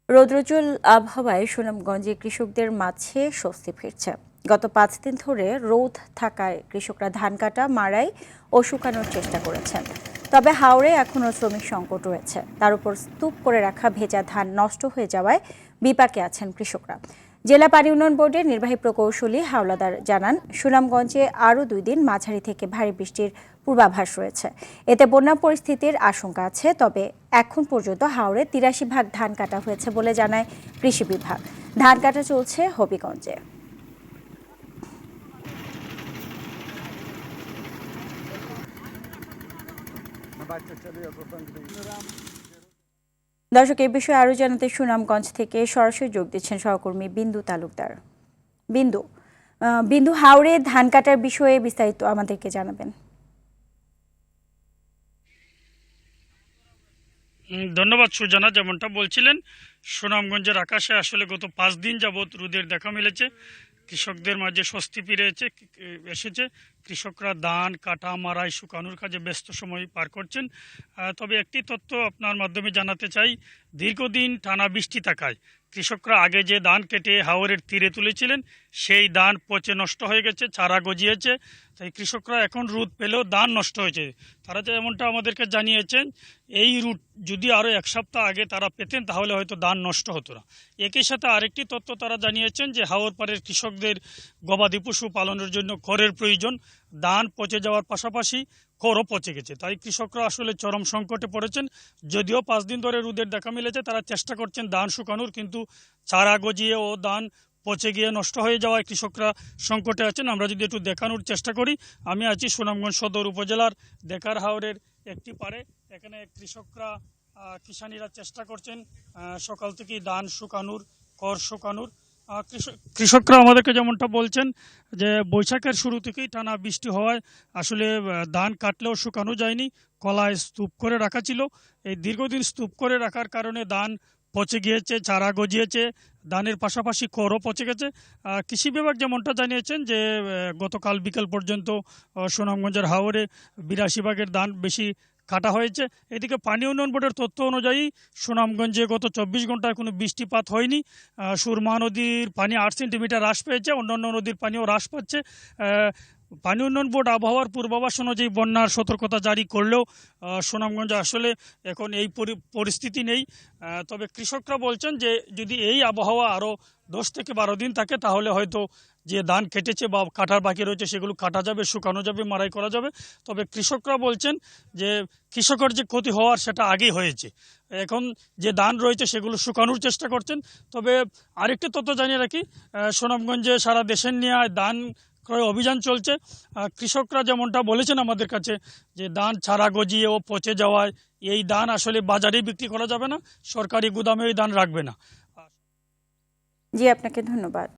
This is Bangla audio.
রৌদ্রোজ্জ্বল আবহাওয়ায় সুনামগঞ্জে কৃষকদের মাঝে স্বস্তি ফিরছে। গত 5 দিন ধরে রোদ থাকায় কৃষকরা ধান কাটা, মাড়াই ও শুকানোর চেষ্টা করেছেন। তবে হাওরে এখনও শ্রমিক সংকট রয়েছে। তার উপর স্তূপ করে রাখা ভেজা ধান নষ্ট হয়ে যাওয়ায় বিপাকে আছেন কৃষকরা। জেলা পানি উন্নয়ন বোর্ডের নির্বাহী প্রকৌশলী হাওলাদার জানান, সুনামগঞ্জে আরও 2 দিন মাঝারি থেকে ভারী বৃষ্টির পূর্বাভাস রয়েছে। এতে বন্যা পরিস্থিতির আশঙ্কা আছে। তবে এখন পর্যন্ত হাওরে 83 ভাগ ধান কাটা হয়েছে বলে জানায় কৃষি বিভাগ। ধান কাটা চলছে হবিগঞ্জে। দর্শক, এই বিষয়ে আরও জানাতে সুনামগঞ্জ থেকে সরাসরি যোগ দিচ্ছেন সহকর্মী বিন্দু তালুকদার। বিন্দু, হাওরে ধান কাটার বিষয়ে বিস্তারিত আমাদেরকে জানাবেন। ধন্যবাদ সুজানা। যেমনটা বলছিলেন, সুনামগঞ্জের আকাশে আসলে গত 5 দিন যাবৎ রোদের দেখা মিলেছে। কৃষকদের মাঝে স্বস্তি ফিরে এসেছে। কৃষকরা ধান কাটা, মাড়াই, শুকানোর কাজে ব্যস্ত সময় পার করছেন। তবে একটি তথ্য আপনার মাধ্যমে জানাতে চাই, দীর্ঘদিন টানা বৃষ্টি থাকায় কৃষকরা আগে যে ধান কেটে হাওরের তীরে তুলেছিলেন সেই ধান পচে নষ্ট হয়ে গেছে, চারা গজিয়েছে। তাই কৃষকরা এখন রোদ পেলেও ধান নষ্ট হয়েছে। তারা যেমনটা আমাদেরকে জানিয়েছেন, এই রুট যদি আরও 1 সপ্তাহ আগে তারা পেতেন তাহলে হয়তো ধান নষ্ট হতো না। একই সাথে আরেকটি তথ্য তারা জানিয়েছেন যে হাওর পাড়ের কৃষকদের গবাদি পশু পালনের জন্য খড়ের প্রয়োজন। ধান পচে যাওয়ার পাশাপাশি খড়ও পচে গেছে। তাই কৃষকরা আসলে চরম সংকটে পড়েছেন। যদিও 5 দিন ধরে রোদের দেখা মিলেছে, তারা চেষ্টা করছেন ধান শুকানোর, কিন্তু চারা গজিয়ে ও ধান পচে গিয়ে নষ্ট হয়ে যাওয়ায় কৃষকরা সংকটে আছেন। আমরা যদি একটু দেখানোর চেষ্টা করি, আমি আছি সুনামগঞ্জ সদর উপজেলার দেখার হাওরের একটি পাড়ে। এখানে কৃষকরা কিষানীরা চেষ্টা করছেন সকাল থেকেই ধান শুকানোর, খড় শুকানোর। কৃষকরা আমাদেরকে যেমনটা বলছেন যে বৈশাখের শুরু থেকেই টানা বৃষ্টি হওয়ায় আসলে ধান কাটলেও শুকানো যায়নি, কলায় স্তূপ করে রাখা ছিল। এই দীর্ঘদিন স্তূপ করে রাখার কারণে ধান পচে গিয়েছে, চারা গজিয়েছে, ধানের পাশাপাশি খড়ও পচে গেছে। কৃষি বিভাগ যেমনটা জানিয়েছেন যে গতকাল বিকেল পর্যন্ত সুনামগঞ্জের হাওরে 82 ভাগের ধান বেশি কাটা হয়েছে। এদিকে পানি উন্নয়ন বোর্ডের তথ্য অনুযায়ী সুনামগঞ্জে গত 24 ঘন্টায় কোনো বৃষ্টিপাত হয়নি। সুরমা নদীর পানি 8 সেন্টিমিটার হ্রাস পেয়েছে, অন্যান্য নদীর পানিও হ্রাস পাচ্ছে। পানি উন্নয়ন বোর্ড আবহাওয়ার পূর্বাভাস অনুযায়ী বন্যার সতর্কতা জারি করলেও সুনামগঞ্জে আসলে এখন এই পরিস্থিতি নেই। তবে কৃষকরা বলছেন যে যদি এই আবহাওয়া আরও 10 থেকে 12 দিন থাকে তাহলে হয়তো যে ধান কেটেছে বা কাটার বাকি রয়েছে সেগুলো কাটা যাবে, শুকানো যাবে, মাড়াই করা যাবে। তবে কৃষকরা বলছেন যে কৃষকের যে ক্ষতি হওয়ার সেটা আগেই হয়েছে, এখন যে ধান রয়েছে সেগুলো শুকানোর চেষ্টা করছেন। তবে আরেকটি তথ্য জানিয়ে রাখি, সুনামগঞ্জে সারা দেশের নিয়ে ধান ক্রয় অভিযান চলছে। কৃষকরা যেমনটা বলেছেন আমাদের কাছে যে ধান চারা গজিয়ে ও পচে যাওয়ায় এই ধান আসলে বাজারে বিক্রি করা যাবে না, সরকারি গুদামে এই ধান রাখবে না। জি, আপনাকে ধন্যবাদ।